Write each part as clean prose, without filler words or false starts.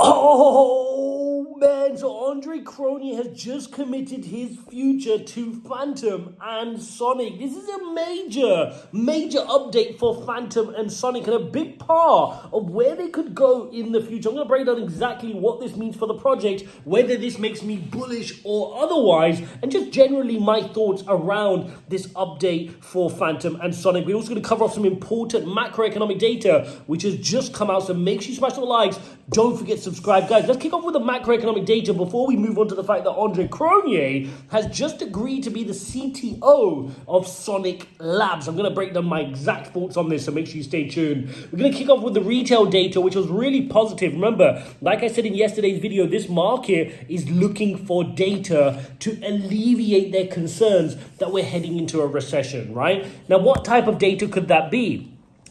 Oh man, so Andre Cronje has just committed his future to Phantom and Sonic. This is a major update for Phantom and Sonic and a big part of where they could go in the future. I'm going to break down exactly what this means for the project, whether this makes me bullish or otherwise, and just generally my thoughts around this update for Phantom and Sonic. We're also going to cover off some important macroeconomic data, which has just come out, so make sure you smash the likes. Don't forget to subscribe. Guys, let's kick off with the macroeconomic data before we move on to the fact that Andre Cronje has just agreed to be the CTO of Sonic Labs. I'm going to break down my exact thoughts on this, so make sure you stay tuned. We're going to kick off with the retail data, which was really positive. Remember, like I said in yesterday's video, this market is looking for data to alleviate their concerns that we're heading into a recession, right? Now, what type of data could that be?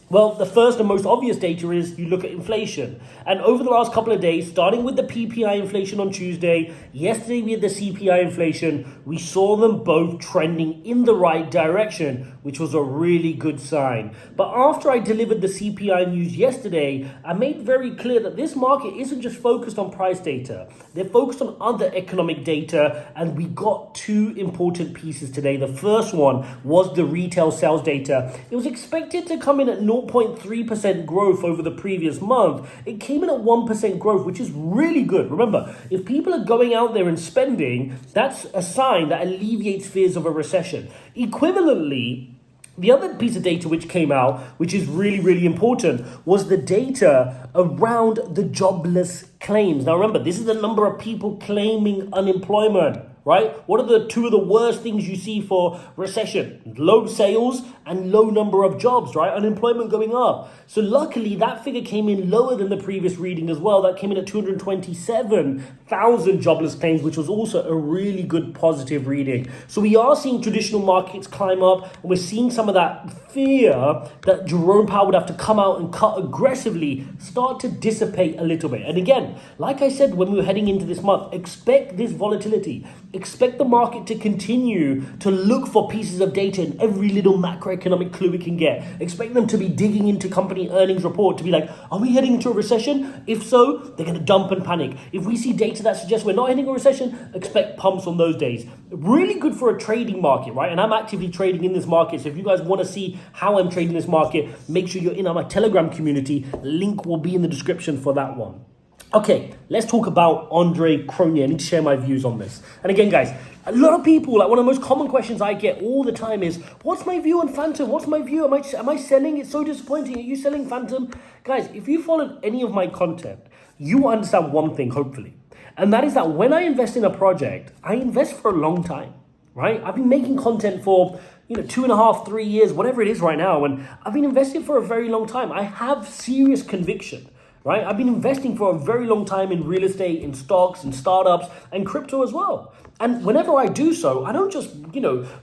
Well, the first and most obvious data is you look at inflation. And over the last couple of days, starting with the PPI inflation on Tuesday, yesterday we had the CPI inflation, we saw them both trending in the right direction, which was a really good sign. But after I delivered the CPI news yesterday, I made very clear that this market isn't just focused on price data. They're focused on other economic data, and we got two important pieces today. The first one was the retail sales data. It was expected to come in at 0.3% growth over the previous month. It came in at 1% growth, which is really good. Remember, if people are going out there and spending, that's a sign that alleviates fears of a recession. Equivalently, the other piece of data which came out, which is really important, was the data around the jobless claims. Now remember, this is the number of people claiming unemployment, right? What are the two of the worst things you see for recession? Low sales and low number of jobs, right? Unemployment going up. So luckily that figure came in lower than the previous reading as well. That came in at 227,000 jobless claims, which was also a really good positive reading. So we are seeing traditional markets climb up, and we're seeing some of that fear that Jerome Powell would have to come out and cut aggressively start to dissipate a little bit. And again, like I said, when we were heading into this month, expect this volatility. Expect the market to continue to look for pieces of data in every little macroeconomic clue we can get. Expect them to be digging into company earnings report to be like, are we heading into a recession? If so, they're going to dump and panic. If we see data that suggests we're not heading a recession, expect pumps on those days. Really good for a trading market, right? And I'm actively trading in this market. So if you guys want to see how I'm trading this market, make sure you're in my Telegram community. Link will be in the description for that one. Okay, let's talk about Andre Cronje. I need to share my views on this. And again, guys, a lot of people, like one of the most common questions I get all the time is, what's my view on Phantom? What's my view? Am I selling? It's so disappointing. Are you selling Phantom? Guys, if you followed any of my content, you will understand one thing, hopefully. And that is that when I invest in a project, I invest for a long time, right? I've been making content for 2.5, 3 years, whatever it is right now. And I've been investing for a very long time. I have serious conviction. Right? I've been investing for a very long time in real estate, in stocks, and startups, and crypto as well. And whenever I do so, I don't just,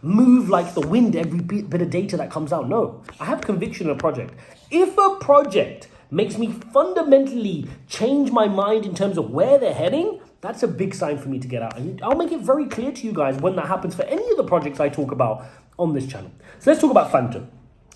move like the wind every bit of data that comes out. No, I have conviction in a project. If a project makes me fundamentally change my mind in terms of where they're heading, that's a big sign for me to get out. And I'll make it very clear to you guys when that happens for any of the projects I talk about on this channel. So let's talk about Phantom.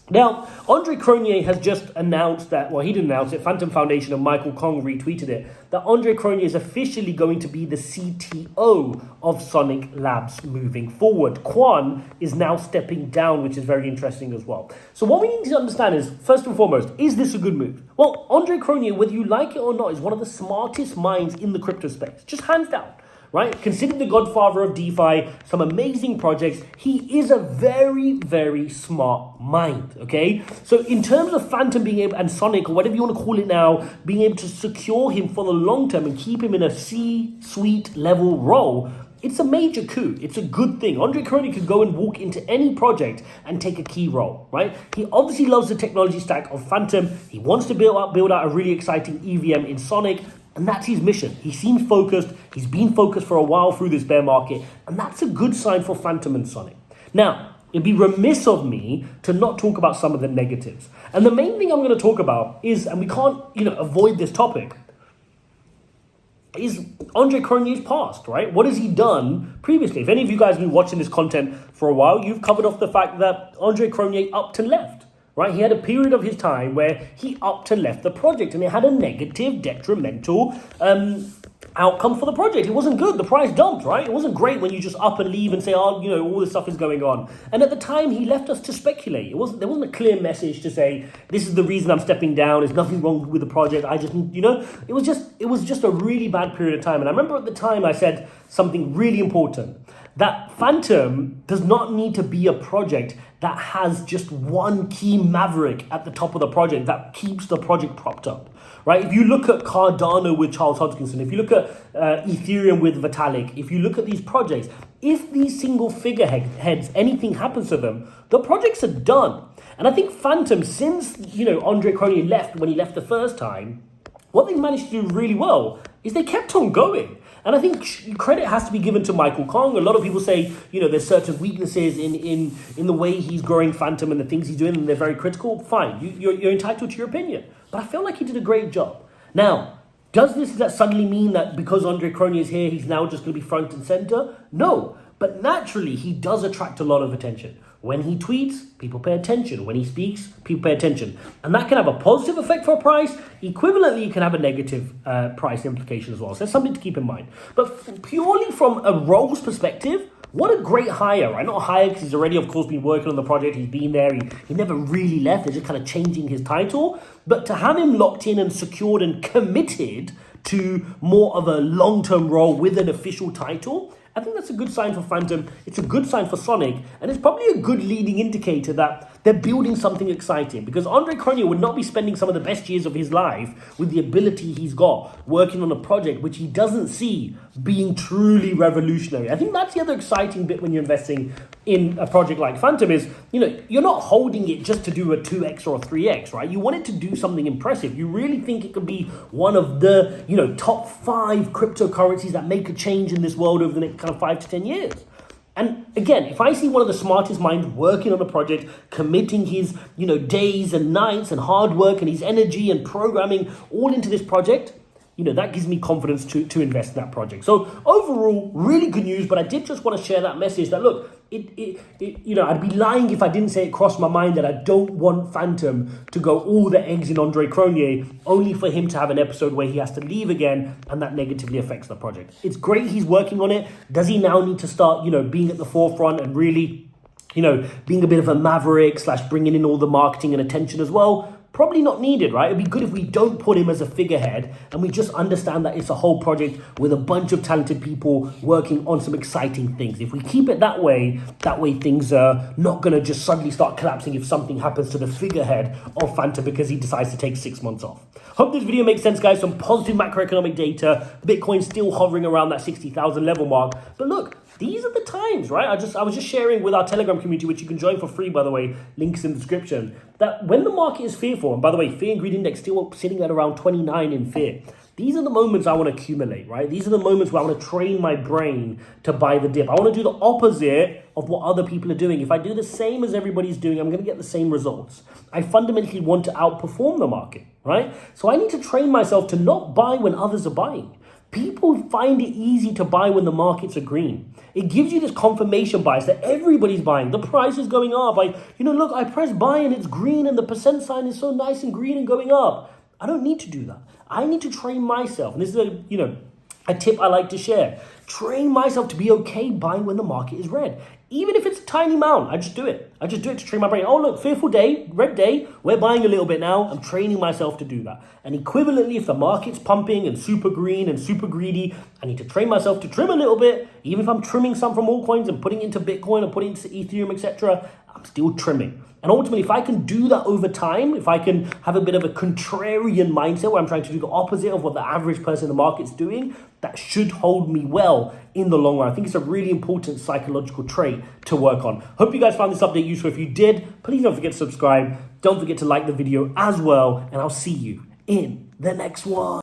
Now, Andre Cronje has just announced that, well, he didn't announce it, Phantom Foundation and Michael Kong retweeted it, that Andre Cronje is officially going to be the CTO of Sonic Labs moving forward. Quan is now stepping down, which is very interesting as well. So what we need to understand is, first and foremost, is this a good move? Well, Andre Cronje, whether you like it or not, is one of the smartest minds in the crypto space, just hands down. Right? Considered the godfather of DeFi, some amazing projects. He is a very smart mind, okay? So in terms of Phantom being able, and Sonic, or whatever you want to call it now, being able to secure him for the long term and keep him in a C-suite level role, it's a major coup. It's a good thing. Andre Cronje could go and walk into any project and take a key role, right? He obviously loves the technology stack of Phantom. He wants to build out a really exciting EVM in Sonic. And that's his mission. He seems focused. He's been focused for a while through this bear market. And that's a good sign for Phantom and Sonic. Now, it'd be remiss of me to not talk about some of the negatives. And the main thing I'm going to talk about is, and we can't, avoid this topic, is Andre Cronje's past, right? What has he done previously? If any of you guys have been watching this content for a while, you've covered off the fact that Andre Cronje upped and left. right? He had a period of his time where he upped and left the project, and it had a negative, detrimental outcome for the project. It wasn't good. The price dumped, right? It wasn't great when you just up and leave and say, oh, all this stuff is going on. And at the time, he left us to speculate. There wasn't a clear message to say, this is the reason I'm stepping down. There's nothing wrong with the project. I just, it was just a really bad period of time. And I remember at the time I said something really important, that Phantom does not need to be a project that has just one key maverick at the top of the project that keeps the project propped up, right? If you look at Cardano with Charles Hodgkinson, if you look at Ethereum with Vitalik, if you look at these projects, if these single figureheads, anything happens to them, the projects are done. And I think Phantom, since, Andre Cronje left, when he left the first time, what they managed to do really well is they kept on going. And I think credit has to be given to Michael Kong. A lot of people say, there's certain weaknesses in the way he's growing Phantom and the things he's doing, and they're very critical. Fine, you're entitled to your opinion. But I feel like he did a great job. Now, does that suddenly mean that because Andre Cronje is here, he's now just going to be front and center? No, but naturally, he does attract a lot of attention. When he tweets, people pay attention. When he speaks, people pay attention. And that can have a positive effect for a price. Equivalently, it can have a negative price implication as well. So that's something to keep in mind. But purely from a roles perspective, what a great hire, right? Not a hire because he's already, of course, been working on the project. He's been there. He never really left. They're just kind of changing his title. But to have him locked in and secured and committed to more of a long-term role with an official title, I think that's a good sign for Phantom. It's a good sign for Sonic, and it's probably a good leading indicator that they're building something exciting, because Andre Cronje would not be spending some of the best years of his life with the ability he's got working on a project which he doesn't see being truly revolutionary. I think that's the other exciting bit when you're investing in a project like Phantom is, you're not holding it just to do a 2x or a 3x, right? You want it to do something impressive. You really think it could be one of the, top 5 cryptocurrencies that make a change in this world over the next kind of 5 to 10 years. And again, if I see one of the smartest minds working on a project, committing his, days and nights and hard work and his energy and programming all into this project, that gives me confidence to invest in that project. So overall, really good news, but I did just want to share that message that, look, I'd be lying if I didn't say it crossed my mind that I don't want Phantom to go all the eggs in Andre Cronje, only for him to have an episode where he has to leave again, and that negatively affects the project. It's great he's working on it. Does he now need to start, being at the forefront and really, being a bit of a maverick / bringing in all the marketing and attention as well? Probably not needed, right? It'd be good if we don't put him as a figurehead and we just understand that it's a whole project with a bunch of talented people working on some exciting things. If we keep it that way things are not going to just suddenly start collapsing if something happens to the figurehead of Phantom because he decides to take 6 months off. Hope this video makes sense, guys. Some positive macroeconomic data. Bitcoin still hovering around that 60,000 level mark. But look, these are the times, right? I was just sharing with our Telegram community, which you can join for free, by the way, links in the description, that when the market is fearful, and by the way, fear and greed index still sitting at around 29 in fear, these are the moments I want to accumulate, right? These are the moments where I want to train my brain to buy the dip. I want to do the opposite of what other people are doing. If I do the same as everybody's doing, I'm going to get the same results. I fundamentally want to outperform the market, right? So I need to train myself to not buy when others are buying. People find it easy to buy when the markets are green. It gives you this confirmation bias that everybody's buying. The price is going up. Look, I press buy and it's green and the percent sign is so nice and green and going up. I don't need to do that. I need to train myself. And this is a tip I like to share. Train myself to be okay buying when the market is red. Even if it's a tiny amount, I just do it. I just do it to train my brain. Oh, look, fearful day, red day. We're buying a little bit now. I'm training myself to do that. And equivalently, if the market's pumping and super green and super greedy, I need to train myself to trim a little bit. Even if I'm trimming some from altcoins and putting it into Bitcoin and putting it into Ethereum, etc., I'm still trimming. And ultimately, if I can do that over time, if I can have a bit of a contrarian mindset where I'm trying to do the opposite of what the average person in the market's doing, that should hold me well in the long run. I think it's a really important psychological trait to work on. Hope you guys found this update useful. If you did, please don't forget to subscribe. Don't forget to like the video as well. And I'll see you in the next one.